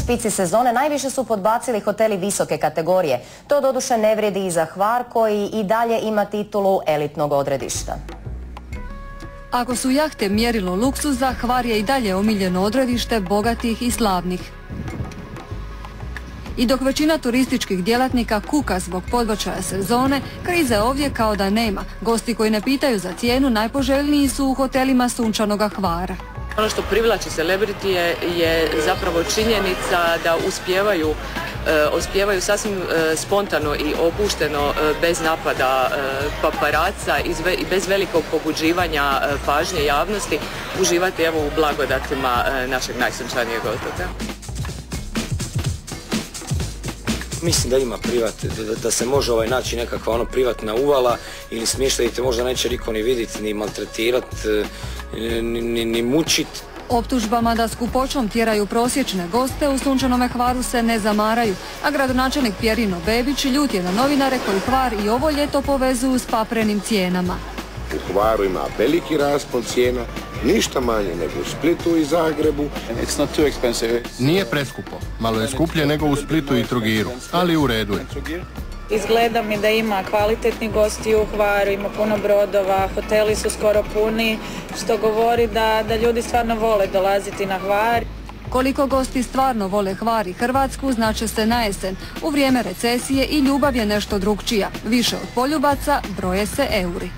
špici sezone najviše su podbacili hoteli visoke kategorije. To doduše ne vrijedi i za Hvar koji i dalje ima titulu elitnog odredišta. Ako su jahte mjerilo luksuza, Hvar je i dalje omiljeno odredište bogatih i slavnih. I dok većina turističkih djelatnika kuka zbog podbačaja sezone, krize ovdje kao da nema. Gosti koji ne pitaju za cijenu najpoželjniji su u hotelima sunčanoga Hvara. Ono što privlači celebritije je zapravo činjenica da uspijevaju sasvim spontano i opušteno, bez napada paparaca i bez velikog pobuđivanja pažnje javnosti uživati evo u blagodatima našeg najsunčanijeg otoka. Mislim da ima da se može naći nekakva privatna uvala ili smještajite, možda neće niko ni vidjeti, ni maltretirati, ni mučiti. Optužbama da skupoćom tjeraju prosječne goste u sunčanome Hvaru se ne zamaraju, a gradonačelnik Pjerino Bebić ljut je na novinare koji Hvar i ovo ljeto povezuju s paprenim cijenama. U Hvaru ima veliki raspon cijena, ništa manje nego u Splitu i Zagrebu. Nije preskupo, malo je skuplje nego u Splitu i Trogiru, ali u redu je. Izgleda mi da ima kvalitetni gosti u Hvaru, ima puno brodova, hoteli su skoro puni, što govori da ljudi stvarno vole dolaziti na Hvar. Koliko gosti stvarno vole Hvar i Hrvatsku znače se na jesen. U vrijeme recesije i ljubav je nešto drukčija. Više od poljubaca broje se euri.